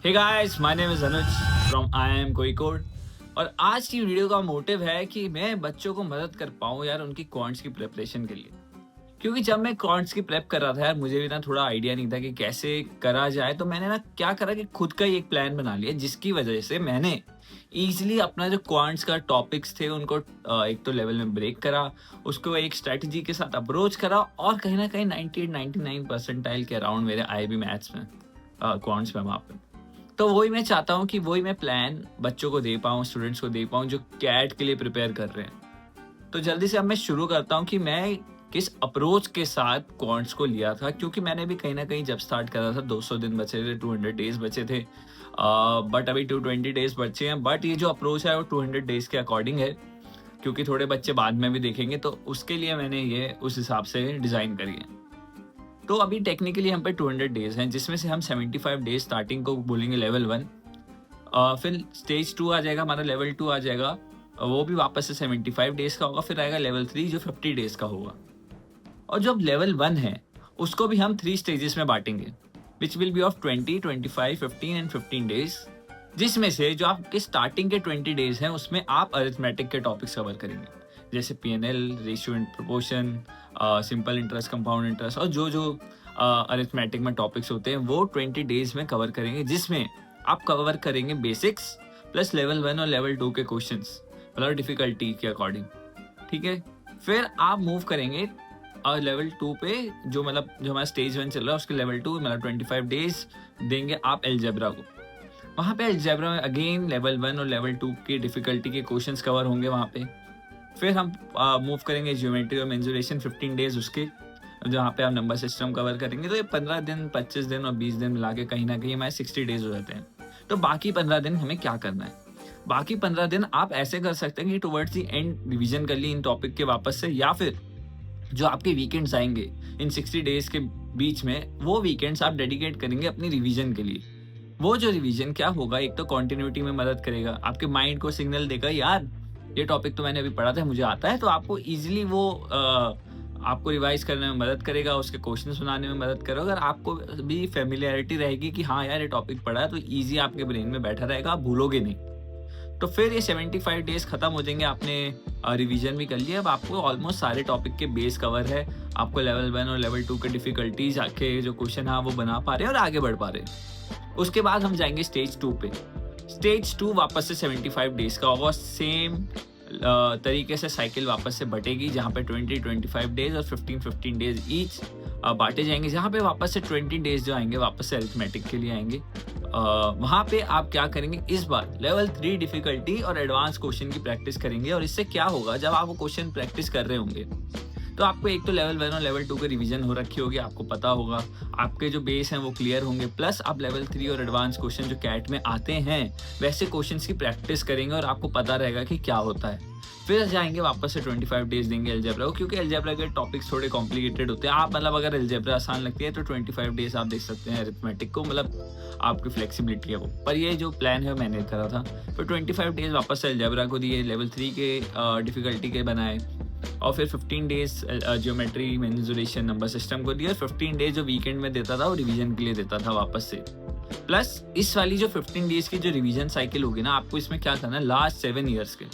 Hey guys, my name is Anuj from I M कोई code. और आज की वीडियो का मोटिव है कि मैं बच्चों को मदद कर पाऊँ यार उनकी क्वांट्स की प्रिपरेशन के लिए। क्योंकि जब मैं क्वांट्स की प्रेप कर रहा था यार, मुझे भी ना थोड़ा आइडिया नहीं था कि कैसे करा जाए। तो मैंने ना क्या करा कि खुद का ही एक प्लान बना लिया, जिसकी वजह से मैंने ईजिली अपना जो क्वांट्स का टॉपिक्स थे उनको एक तो लेवल में ब्रेक करा, उसको एक स्ट्रेटजी के साथ अप्रोच करा और कहीं ना कहीं 98-99 परसेंटाइल के अराउंड मेरे आए भी मैथ्स में, क्वांट्स में वहाँ पे। तो वही मैं चाहता हूँ कि वही मैं प्लान बच्चों को दे पाऊँ, स्टूडेंट्स को दे पाऊँ जो कैट के लिए प्रिपेयर कर रहे हैं। तो जल्दी से अब मैं शुरू करता हूँ कि मैं किस अप्रोच के साथ क्वांट्स को लिया था, क्योंकि मैंने भी कहीं ना कहीं जब स्टार्ट करा था 200 दिन बचे थे, 200 डेज बचे थे, बट अभी 220 डेज बचे हैं। बट ये जो अप्रोच है वो 200 डेज के अकॉर्डिंग है, क्योंकि थोड़े बच्चे बाद में भी देखेंगे, तो उसके लिए मैंने ये उस हिसाब से डिज़ाइन करी है। तो अभी टेक्निकली हम पे 200 डेज हैं, जिसमें से हम 75 डेज स्टार्टिंग को बोलेंगे लेवल 1, फिर स्टेज 2 आ जाएगा, हमारा लेवल 2 आ जाएगा, वो भी वापस से 75 डेज का होगा। फिर आएगा लेवल 3 जो 50 डेज का होगा। और जो अब लेवल 1 है उसको भी हम 3 स्टेजेस में बांटेंगे, which will be of 20, 25, 15 and 15 days. जिसमें से जो आपके स्टार्टिंग के 20 डेज हैं उसमें आप अरिथमेटिक के टॉपिक्स कवर करेंगे, जैसे PNL, ratio and proportion, simple interest, compound interest, और जो जो अरिथमेटिक में टॉपिक्स होते हैं वो 20 डेज में कवर करेंगे, जिसमें आप कवर करेंगे बेसिक्स प्लस लेवल 1 और लेवल 2 के क्वेश्चंस, मतलब डिफिकल्टी के अकॉर्डिंग। ठीक है, फिर आप मूव करेंगे और लेवल 2 पे, जो हमारा स्टेज 1 चल रहा है उसके लेवल 2 मतलब 25 डेज देंगे आप अलजेब्रा को। वहाँ पे अलजेब्रा में अगेन लेवल 1 और लेवल 2 की डिफिकल्टी के क्वेश्चंस कवर होंगे वहाँ पे। फिर हम मूव करेंगे ज्योमेट्री और मेंसुरेशन 15 डेज उसके, जहाँ पे आप नंबर सिस्टम कवर करेंगे। तो ये 15 दिन, 25 दिन और 20 दिन मिला के कहीं ना कहीं हमारे 60 डेज हो जाते हैं। तो बाकी 15 दिन हमें क्या करना है? बाकी 15 दिन आप ऐसे कर सकते हैं कि टुवर्ड्स दी एंड रिवीजन कर ली इन टॉपिक के वापस से, या फिर जो आपके वीकेंड्स आएंगे इन 60 डेज के बीच में, वो वीकेंड्स आप डेडिकेट करेंगे अपनी रिवीजन के लिए। वो जो रिवीजन क्या होगा, एक तो कॉन्टिन्यूटी में मदद करेगा, आपके माइंड को सिग्नल देगा यार ये टॉपिक तो मैंने अभी पढ़ा था, मुझे आता है। तो आपको इजीली वो आपको रिवाइज करने में मदद करेगा, उसके क्वेश्चंस बनाने में मदद करेगा। अगर आपको भी फेमिलियरिटी रहेगी कि हाँ यार ये टॉपिक पढ़ा है, तो ईजी आपके ब्रेन में बैठा रहेगा, आप भूलोगे नहीं। तो फिर ये 75 डेज खत्म हो जाएंगे, आपने रिवीजन भी कर लिया। अब आपको ऑलमोस्ट सारे टॉपिक के बेस कवर है, आपको लेवल 1 और लेवल 2 के डिफिकल्टीज के जो क्वेश्चन है वो बना पा रहे हैं और आगे बढ़ पा रहे हैं। उसके बाद हम जाएंगे स्टेज 2 पे। स्टेज 2 वापस से 75 डेज का होगा, सेम तरीके से साइकिल वापस से बटेगी, जहाँ पे 20-25 डेज और 15-15 डेज ईच बांटे जाएंगे, जहाँ पे वापस से 20 डेज जो आएंगे वापस से अरिथमेटिक के लिए आएंगे। वहाँ पे आप क्या करेंगे, इस बार लेवल 3 डिफिकल्टी और एडवांस क्वेश्चन की प्रैक्टिस करेंगे। और इससे क्या होगा, जब आप वो क्वेश्चन प्रैक्टिस कर रहे होंगे तो आपको एक तो लेवल 1 और लेवल 2 के रिवीजन हो रखी होगी, आपको पता होगा, आपके जो बेस हैं वो क्लियर होंगे, प्लस आप लेवल 3 और एडवांस क्वेश्चन जो कैट में आते हैं वैसे क्वेश्चंस की प्रैक्टिस करेंगे और आपको पता रहेगा कि क्या होता है। फिर जाएंगे वापस से 25 डेज देंगे अलजेब्रा को, क्योंकि अलजेब्रा के टॉपिक्स थोड़े कॉम्प्लिकेटेड होते हैं। आप अगर अलजेब्रा आसान लगती है तो 25 डेज आप देख सकते हैं अरिथमेटिक को, आपकी फ्लेक्सिबिलिटी है वो। पर ये जो प्लान है मैंने करा था, फिर 25 डेज वापस से अलजेब्रा को दिए, लेवल 3 के डिफिकल्टी के बनाए, और फिर 15 days geometry, mensuration, number system को दिया। 15 डेज जो वीकेंड में देता था वो रिवीजन के लिए देता था वापस से। प्लस इस वाली जो 15 डेज की जो रिवीजन साइकिल होगी ना, आपको इसमें क्या करना है, लास्ट 7 ईयर्स के,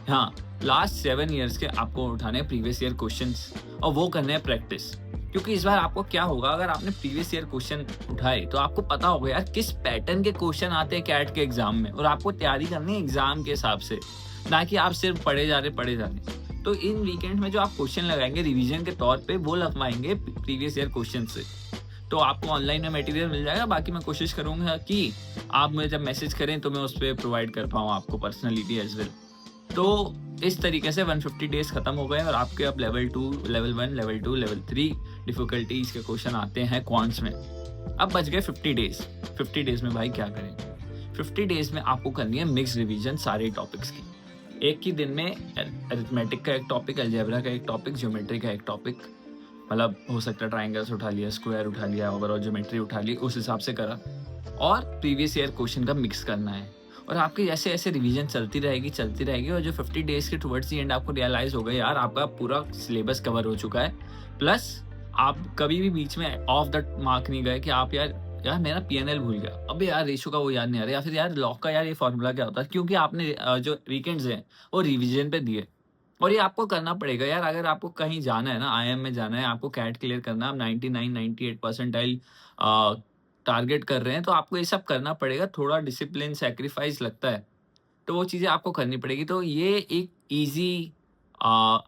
हाँ लास्ट 7 ईयर्स के आपको उठाने प्रीवियस ईयर क्वेश्चंस और वो करने हैं प्रैक्टिस। क्योंकि इस बार आपको क्या होगा, अगर आपने प्रीवियस ईयर क्वेश्चन उठाए तो आपको पता होगा यार किस पैटर्न के क्वेश्चन आते हैं कैट के एग्जाम में, और आपको तैयारी करनी है एग्जाम के हिसाब से, ना कि आप सिर्फ पढ़े जा रहे। तो इन वीकेंड में जो आप क्वेश्चन लगाएंगे रिवीजन के तौर पे, वो लगवाएंगे प्रीवियस ईयर क्वेश्चन से। तो आपको ऑनलाइन में मटेरियल मिल जाएगा, बाकी मैं कोशिश करूंगा कि आप मुझे जब मैसेज करें तो मैं उस पर प्रोवाइड कर पाऊँ आपको पर्सनली एज वेल। तो इस तरीके से 150 डेज खत्म हो गए और आपके अब level 2, level 1, level 2, level 3 difficulties के क्वेश्चन आते हैं क्वांट्स में। अब बच गए 50 डेज। 50 डेज में भाई क्या करें? 50 डेज में आपको करनी है मिक्स रिवीजन सारे टॉपिक्स की। एक ही दिन में अरिथमेटिक का एक टॉपिक, अलजेब्रा का एक टॉपिक, ज्योमेट्री का एक टॉपिक, मतलब हो सकता है ट्राइंगल्स उठा लिया, स्क्वायर उठा लिया, ओवरऑल ज्योमेट्री उठा ली, उस हिसाब से करा। और प्रीवियस ईयर क्वेश्चन का मिक्स करना है। और आपकी ऐसे ऐसे रिवीजन चलती रहेगी और जो 50 डेज के टुवर्ड्स दी एंड आपको रियलाइज हो गया यार आपका पूरा सिलेबस कवर हो चुका है, प्लस आप कभी भी बीच में ऑफ द मार्क नहीं गए कि आप यार यार मैं ना पीएनएल भूल गया, अबे यार रेशो का वो याद नहीं आ रहा, या फिर यार लॉग का यार ये फॉर्मूला क्या होता है, क्योंकि आपने जो वीकेंड्स हैं वो रिवीजन पे दिए और ये आपको करना पड़ेगा यार। अगर आपको कहीं जाना है ना, आईआईएम में जाना है, आपको कैट क्लियर करना है, आप 99-98 परसेंटाइल टारगेट कर रहे हैं, तो आपको ये सब करना पड़ेगा। थोड़ा डिसिप्लिन सैक्रिफाइस लगता है, तो वो चीज़ें आपको करनी पड़ेगी। तो ये एक ईज़ी अ,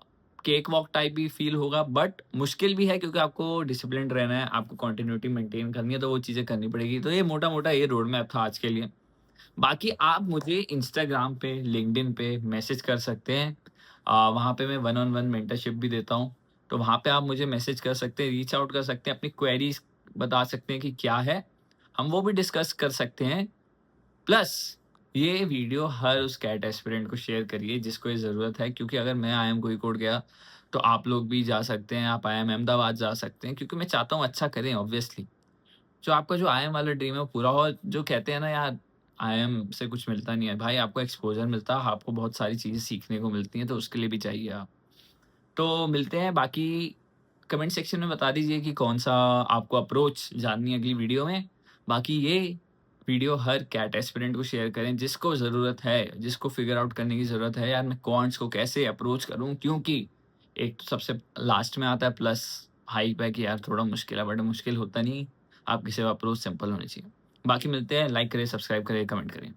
केक वॉक टाइप ही फ़ील होगा, बट मुश्किल भी है क्योंकि आपको डिसिप्लिन्ड रहना है, आपको कंटिन्यूटी मेंटेन करनी है, तो वो चीज़ें करनी पड़ेगी। तो ये मोटा-मोटा ये रोड मैप था आज के लिए। बाकी आप मुझे इंस्टाग्राम पे, लिंक्डइन पे मैसेज कर सकते हैं। वहाँ पे मैं वन ऑन वन मेंटरशिप भी देता हूँ। तो वहाँ पे आप मुझे मैसेज कर सकते हैं, रीच आउट कर सकते हैं, अपनी क्वेरीज़ बता सकते हैं कि क्या है, हम वो भी डिस्कस कर सकते हैं। प्लस ये वीडियो हर उस कैट एस्पिरेंट को शेयर करिए जिसको ये ज़रूरत है, क्योंकि अगर मैं आईआईएम कोझिकोड गया, तो आप लोग भी जा सकते हैं, आप आईआईएम अहमदाबाद जा सकते हैं, क्योंकि मैं चाहता हूँ अच्छा करें ऑब्वियसली। जो आपका जो आईआईएम वाला ड्रीम है वो पूरा हो। जो कहते हैं ना यार, आईआईएम से कुछ मिलता नहीं है। भाई आपको एक्सपोज़र मिलता है, आपको बहुत सारी चीज़ें सीखने को मिलती हैं, तो उसके लिए भी चाहिए आप। तो मिलते हैं, बाकी कमेंट सेक्शन में बता दीजिए कि कौन-सा आपको अप्रोच जाननी है अगली वीडियो में। बाकी ये वीडियो हर कैट एस्पिरेंट को शेयर करें जिसको ज़रूरत है, जिसको फिगर आउट करने की ज़रूरत है यार मैं क्वांट्स को कैसे अप्रोच करूँ, क्योंकि एक तो सबसे लास्ट में आता है प्लस हाइप है कि यार थोड़ा मुश्किल है, बट मुश्किल होता नहीं, आपकी सिर्फ अप्रोच सिंपल होनी चाहिए। बाकी मिलते हैं, लाइक करें, सब्सक्राइब करें, कमेंट करें।